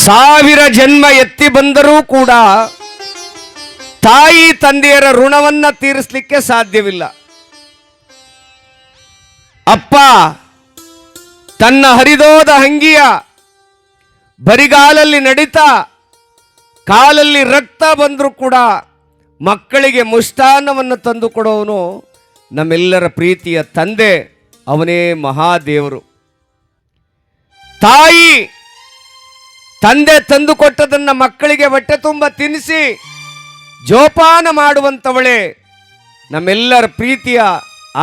ಸಾವಿರ ಜನ್ಮ ಎತ್ತಿ ಬಂದರೂ ಕೂಡ ತಾಯಿ ತಂದೆಯರ ಋಣವನ್ನ ತೀರಿಸಲಿಕ್ಕೆ ಸಾಧ್ಯವಿಲ್ಲ. ಅಪ್ಪ ತನ್ನ ಹರಿದೋದ ಅಂಗಿಯ ಬರಿಗಾಲಲ್ಲಿ ನಡಿತಾ ಕಾಲಲ್ಲಿ ರಕ್ತ ಬಂದರೂ ಕೂಡ ಮಕ್ಕಳಿಗೆ ಮುಷ್ಟಾನ್ನವನ್ನು ತಂದು ಕೊಡೋನು ನಮ್ಮೆಲ್ಲರ ಪ್ರೀತಿಯ ತಂದೆ, ಅವನೇ ಮಹಾದೇವರು. ತಾಯಿ ತಂದೆ ತಂದು ಕೊಟ್ಟದನ್ನ ಮಕ್ಕಳಿಗೆ ಹೊಟ್ಟೆ ತುಂಬ ತಿನ್ನಿಸಿ ಜೋಪಾನ ಮಾಡುವಂಥವಳೇ ನಮ್ಮೆಲ್ಲರ ಪ್ರೀತಿಯ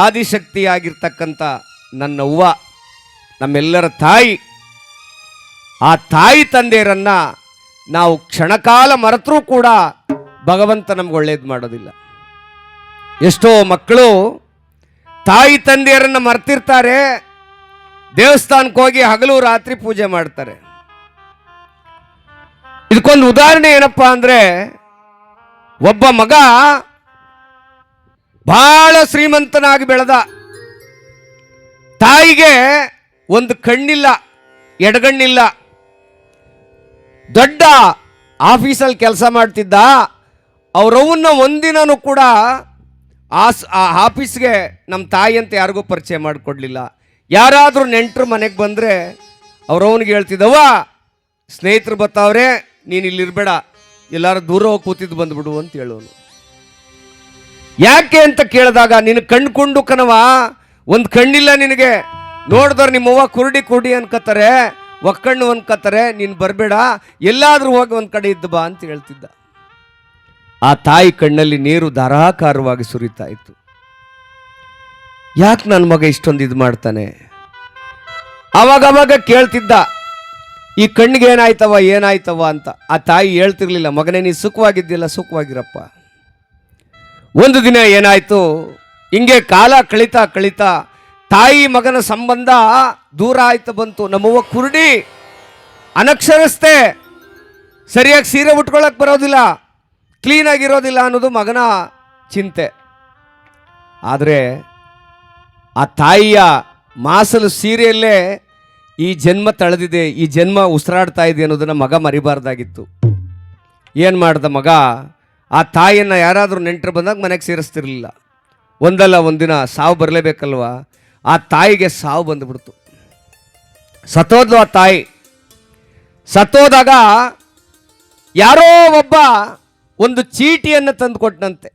ಆದಿಶಕ್ತಿಯಾಗಿರ್ತಕ್ಕಂಥ ನನ್ನ ಅವ್ವ, ನಮ್ಮೆಲ್ಲರ ತಾಯಿ. ಆ ತಾಯಿ ತಂದೆಯರನ್ನ ನಾವು ಕ್ಷಣಕಾಲ ಮರೆತರೂ ಕೂಡ ಭಗವಂತ ನಮ್ಗೆ ಒಳ್ಳೇದು ಮಾಡೋದಿಲ್ಲ. ಎಷ್ಟೋ ಮಕ್ಕಳು ತಾಯಿ ತಂದೆಯರನ್ನ ಮರ್ತಿರ್ತಾರೆ, ದೇವಸ್ಥಾನಕ್ಕೆ ಹೋಗಿ ಹಗಲು ರಾತ್ರಿ ಪೂಜೆ ಮಾಡ್ತಾರೆ. ಇದಕ್ಕೊಂದು ಉದಾಹರಣೆ ಏನಪ್ಪಾ ಅಂದ್ರೆ, ಒಬ್ಬ ಮಗ ಬಹಳ ಶ್ರೀಮಂತನಾಗಿ ಬೆಳೆದ. ತಾಯಿಗೆ ಒಂದು ಕಣ್ಣಿಲ್ಲ, ಎಡಗಣ್ಣಿಲ್ಲ. ದೊಡ್ಡ ಆಫೀಸಲ್ಲಿ ಕೆಲಸ ಮಾಡ್ತಿದ್ದ. ಅವರವನ್ನ ಒಂದಿನೂ ಕೂಡ ಆ ಆಫೀಸ್ಗೆ ನಮ್ಮ ತಾಯಿ ಅಂತ ಯಾರಿಗೂ ಪರಿಚಯ ಮಾಡಿಕೊಡ್ಲಿಲ್ಲ. ಯಾರಾದರೂ ನೆಂಟರು ಮನೆಗೆ ಬಂದರೆ ಅವರವನಿಗೆ ಹೇಳ್ತಿದ್ದವ, ಸ್ನೇಹಿತರು ಬರ್ತಾವ್ರೆ, ನೀನು ಇಲ್ಲಿರ್ಬೇಡ, ಎಲ್ಲಾರು ದೂರ ಹೋಗಿ ಕೂತಿದ್ದು ಬಂದ್ಬಿಡು ಅಂತ ಹೇಳೋನು. ಯಾಕೆ ಅಂತ ಕೇಳಿದಾಗ, ನಿನ್ನ ಕಣ್ಕೊಂಡು ಕಣವ, ಒಂದು ಕಣ್ಣಿಲ್ಲ ನಿನಗೆ, ನೋಡಿದವ್ರು ನಿಮ್ಮವ್ವ ಕುರುಡಿ ಕುರುಡಿ ಅನ್ಕೋತಾರೆ, ಒಕ್ಕಣ್ಣು ಅನ್ಕೋತಾರೆ, ನೀನು ಬರಬೇಡ, ಎಲ್ಲಾದರೂ ಹೋಗಿ ಒಂದು ಕಡೆ ಇದ್ದು ಬಾ ಅಂತ ಹೇಳ್ತಿದ್ದ. ಆ ತಾಯಿ ಕಣ್ಣಲ್ಲಿ ನೀರು ಧಾರಾಕಾರವಾಗಿ ಸುರಿತಾ ಇತ್ತು. ಯಾಕೆ ನನ್ನ ಮಗ ಇಷ್ಟೊಂದು ಇದು ಮಾಡ್ತಾನೆ? ಅವಾಗವಾಗ ಕೇಳ್ತಿದ್ದ, ಈ ಕಣ್ಣಿಗೆ ಏನಾಯ್ತವ ಏನಾಯ್ತವ ಅಂತ. ಆ ತಾಯಿ ಹೇಳ್ತಿರ್ಲಿಲ್ಲ, ಮಗನೇ ನೀನು ಸುಖವಾಗಿದ್ದಿಲ್ಲ, ಸುಖವಾಗಿರಪ್ಪ. ಒಂದು ದಿನ ಏನಾಯ್ತು, ಹಿಂಗೆ ಕಾಲ ಕಳೀತಾ ಕಳೀತಾ ತಾಯಿ ಮಗನ ಸಂಬಂಧ ದೂರ ಆಯ್ತು ಬಂತು. ನಮ್ಮವ್ವ ಕುರುಡಿ, ಅನಕ್ಷರಸ್ತೆ, ಸರಿಯಾಗಿ ಸೀರೆ ಉಟ್ಕೊಳಕ್ ಬರೋದಿಲ್ಲ, ಕ್ಲೀನಾಗಿರೋದಿಲ್ಲ ಅನ್ನೋದು ಮಗನ ಚಿಂತೆ. ಆದರೆ ಆ ತಾಯಿಯ ಮಾಸಲು ಸೀರೆಯಲ್ಲೇ ಈ ಜನ್ಮ ತಳೆದಿದೆ, ಈ ಜನ್ಮ ಉಸಿರಾಡ್ತಾ ಇದೆ ಅನ್ನೋದನ್ನು ಮಗ ಮರಿಬಾರ್ದಾಗಿತ್ತು. ಏನು ಮಾಡ್ದ ಮಗ, ಆ ತಾಯಿಯನ್ನು ಯಾರಾದರೂ ನೆಂಟರು ಬಂದಾಗ ಮನೆಗೆ ಸೇರಿಸ್ತಿರ್ಲಿಲ್ಲ. ಒಂದಲ್ಲ ಒಂದಿನ ಸಾವು ಬರಲೇಬೇಕಲ್ವ. ಆ ತಾಯಿಗೆ ಸಾವು ಬಂದುಬಿಡ್ತು, ಸತ್ತೋದ್ಲು ಆ ತಾಯಿ. ಸತ್ತೋದಾಗ ಯಾರೋ ಒಬ್ಬ ಒಂದು ಚೀಟಿಯನ್ನು ತಂದು ಕೊಟ್ಟನಂತೆ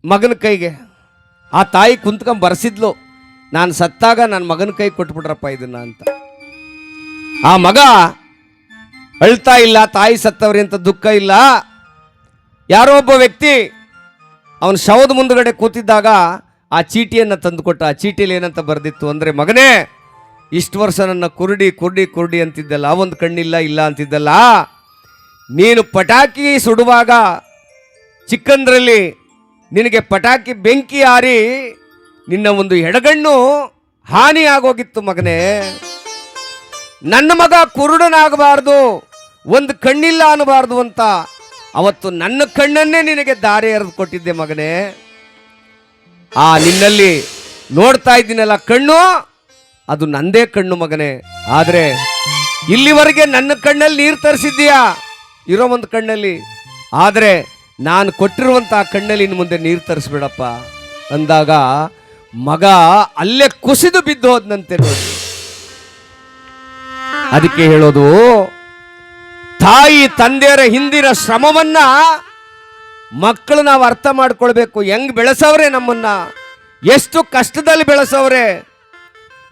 ಮಗನ ಕೈಗೆ. ಆ ತಾಯಿ ಕುಂತ್ಕೊಂಡು ಬರ್ಸಿದ್ಲು, ನಾನು ಸತ್ತಾಗ ನನ್ನ ಮಗನ ಕೈ ಕೊಟ್ಬಿಟ್ರಪ್ಪ ಇದನ್ನ ಅಂತ. ಆ ಮಗ ಅಳ್ತಾ ಇಲ್ಲ, ತಾಯಿ ಸತ್ತವ್ರಿ ಅಂತ ದುಃಖ ಇಲ್ಲ. ಯಾರೋ ಒಬ್ಬ ವ್ಯಕ್ತಿ ಅವನ ಶವದ ಮುಂದುಗಡೆ ಕೂತಿದ್ದಾಗ ಆ ಚೀಟಿಯನ್ನು ತಂದುಕೊಟ್ಟ. ಆ ಚೀಟಿಯಲ್ಲಿ ಏನಂತ ಬರೆದಿತ್ತು ಅಂದರೆ, ಮಗನೇ, ಇಷ್ಟು ವರ್ಷ ನನ್ನ ಕುರುಡಿ ಕುರುಡಿ ಕುರುಡಿ ಅಂತಿದ್ದಲ್ಲ, ಒಂದು ಕಣ್ಣಿಲ್ಲ ಇಲ್ಲ ಅಂತಿದ್ದಲ್ಲ, ನೀನು ಪಟಾಕಿ ಸುಡುವಾಗ ಚಿಕ್ಕಂದ್ರಲ್ಲಿ ನಿನಗೆ ಪಟಾಕಿ ಬೆಂಕಿ ಹಾರಿ ನಿನ್ನ ಒಂದು ಎಡಗಣ್ಣು ಹಾನಿ ಆಗೋಗಿತ್ತು ಮಗನೇ. ನನ್ನ ಮಗ ಕುರುಡನಾಗಬಾರ್ದು, ಒಂದು ಕಣ್ಣಿಲ್ಲ ಅನ್ನಬಾರ್ದು ಅಂತ ಅವತ್ತು ನನ್ನ ಕಣ್ಣನ್ನೇ ನಿನಗೆ ದಾರಿ ಎರೆದು ಕೊಟ್ಟಿದ್ದೆ ಮಗನೇ. ಆ ನಿನ್ನಲ್ಲಿ ನೋಡ್ತಾ ಇದ್ದೀನಲ್ಲ ಕಣ್ಣು, ಅದು ನಂದೇ ಕಣ್ಣು ಮಗನೇ. ಆದರೆ ಇಲ್ಲಿವರೆಗೆ ನನ್ನ ಕಣ್ಣಲ್ಲಿ ನೀರು ತರಿಸಿದ್ದೀಯಾ ಇರೋ ಒಂದು ಕಣ್ಣಲ್ಲಿ, ಆದರೆ ನಾನು ಕೊಟ್ಟಿರುವಂಥ ಕಣ್ಣಲ್ಲಿ ಇನ್ನು ಮುಂದೆ ನೀರು ತರಿಸ್ಬೇಡಪ್ಪ ಅಂದಾಗ ಮಗ ಅಲ್ಲೇ ಕುಸಿದು ಬಿದ್ದು ಹೋದ್ನಂತೆ ನೋಡಿ. ಅದಕ್ಕೆ ಹೇಳೋದು, ತಾಯಿ ತಂದೆಯರ ಹಿಂದಿನ ಶ್ರಮವನ್ನ ಮಕ್ಕಳು ನಾವು ಅರ್ಥ ಮಾಡ್ಕೊಳ್ಬೇಕು. ಹೆಂಗ್ ಬೆಳೆಸವ್ರೆ ನಮ್ಮನ್ನ, ಎಷ್ಟು ಕಷ್ಟದಲ್ಲಿ ಬೆಳೆಸವ್ರೆ,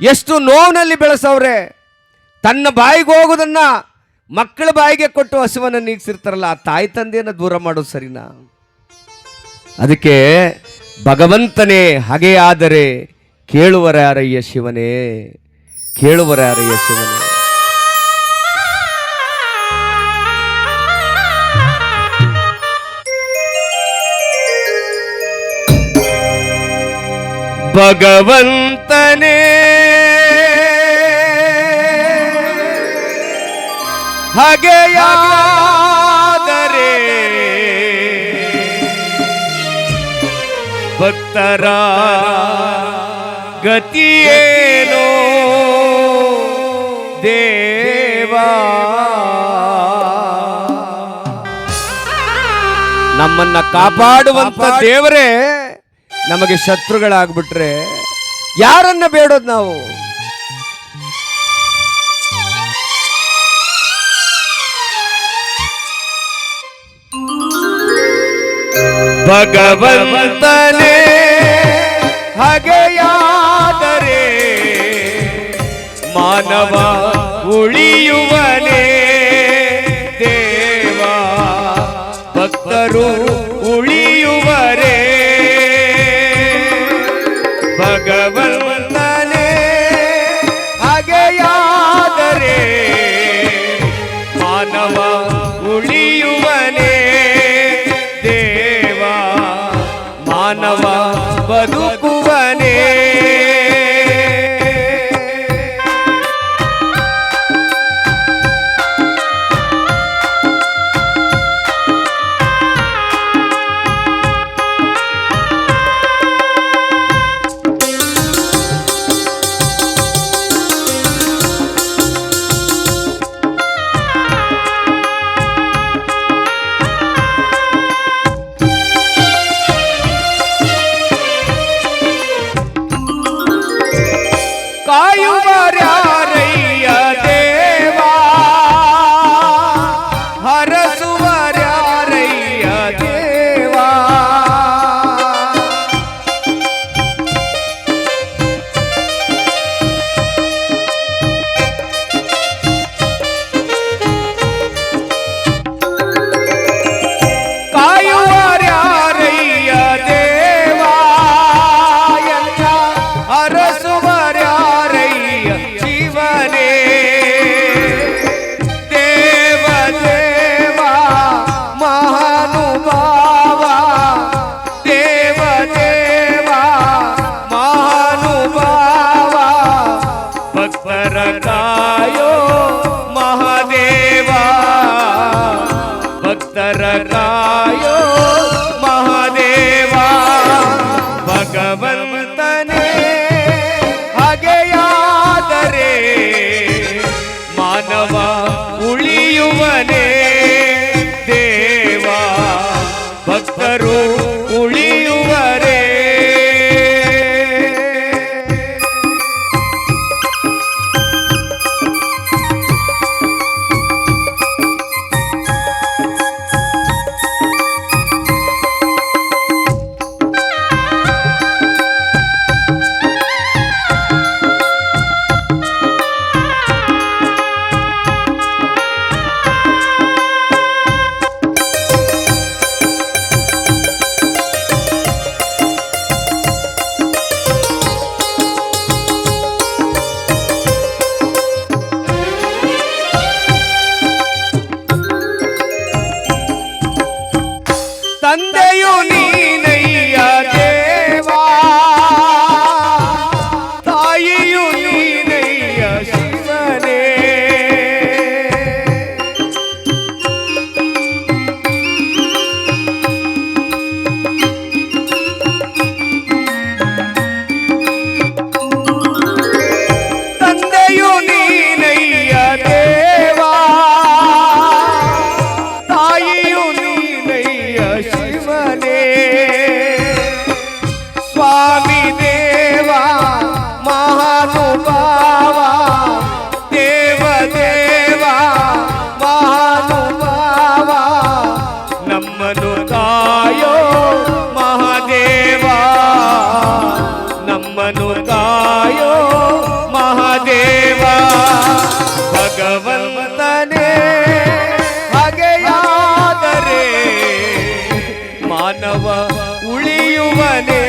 ಎಷ್ಟು ನೋವಿನಲ್ಲಿ ಬೆಳೆಸವ್ರೆ. ತನ್ನ ಬಾಯಿಗೆ ಹೋಗೋದನ್ನ ಮಕ್ಕಳ ಬಾಯಿಗೆ ಕೊಟ್ಟು ಹಸುವನ್ನು ನೀಗಿಸಿರ್ತಾರಲ್ಲ, ಆ ತಾಯಿ ತಂದೆಯನ್ನು ದೂರ ಮಾಡೋದು ಸರಿನಾ? ಅದಕ್ಕೆ ಭಗವಂತನೇ ಹಾಗೆಯಾದರೆ ಕೇಳುವರಾರಯ್ಯ ಶಿವನೇ, ಕೇಳುವರಾರಯ್ಯ ಶಿವನೇ. ಭಗವಂತನೇ ಹಾಗೆಯಾದರೆ ಭಕ್ತರ ಗತಿಯೇನೋ ದೇವಾ. ನಮ್ಮನ್ನ ಕಾಪಾಡುವಂತ ದೇವರೇ ನಮಗೆ ಶತ್ರುಗಳಾಗ್ಬಿಟ್ರೆ ಯಾರನ್ನ ಬೇಡೋದು ನಾವು? ಭಗವಂತನೇ ಹಾಗೆಯಾದರೆ ಮಾನವ ಉಳಿಯುವನೇ ದೇವ, ಭಕ್ತರು ಉಳಿಯುವರೇ. ಭಗವಂತನೇ ಹಾಗೆಯಾದರೆ ಮಾನವ ಉಳಿಯುವನೇ ದೇವ, ಮಾನವ ಬದುಕುವನೇ. ಕಾಯುವರ್ಯಾರಯ್ಯ ದೇವಾ, ಹರಸುವರ್ಯಾರಯ್ಯ ದೇವಾ. ಕಾಯುವರ್ಯಾರಯ್ಯ ದೇವಾ, ಎಲ್ಲ ಹರಸುವರ್ಯಾರಯ್ಯ ಶಿವನೇ. ದೇವ ದೇವ ಮಹಾನುಭಾವ, ದೇವ ದೇವ ಮಹಾನುಭಾವ, ಭಕ್ತರ ಕಾಯೋ ಮಹಾದೇವ, ಭಕ್ತರ ಕಾಯೋ ಮಹಾದೇವ. ಭಗವಂತನೇ ಹಾಗೆಯಾದರೆ ಮಾನವ ಉಳಿಯುವನೇ ದೇವ, ಭಕ್ತರು ಉಳಿಯುವರೇ. ತಂದೆಯು ನೀನಯ್ಯ ದೇವಾ, ತಾಯಿಯು ನೀನಯ್ಯ ಶಿವನೇ. ತಂದೆಯು ನೀನಯ್ಯ ದೇವಾ, ತಾಯಿಯು ನೀನಯ್ಯ ಶಿವನೇ. ಸ್ವಾಮಿ ದೇವ ಮಹಾನುಭಾವ, ದೇವ ದೇವ ಮಹಾನುಭಾವ, ನಮ್ಮನ್ನು ಕಾಯೋ ಮಹಾದೇವ, ನಮ್ಮನ್ನು ಕಾಯೋ ಮಹಾದೇವ. ಭಗವಂತನೇ ಹಾಗೆಯಾದರೆ ಮಾನವ ಉಳಿಯುವನೇ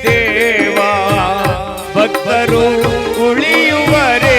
ದೇವ, ಭಕ್ತರು ಉಳಿಯುವರೇ.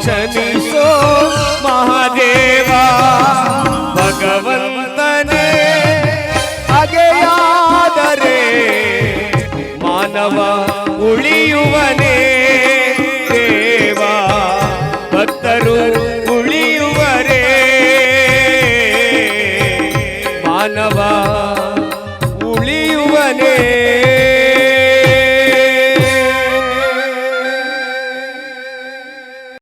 ಕ್ಷಮಿಸೋ ಮಹಾದೇವ ಭಗವಂತನೇ ಹಾಗೆಯಾದರೆ ಮಾನವ ಉಳಿಯುವನೇ ದೇವ ಭಕ್ತರು ಉಳಿಯುವರೇ ಮಾನವ ಉಳಿಯುವನೇ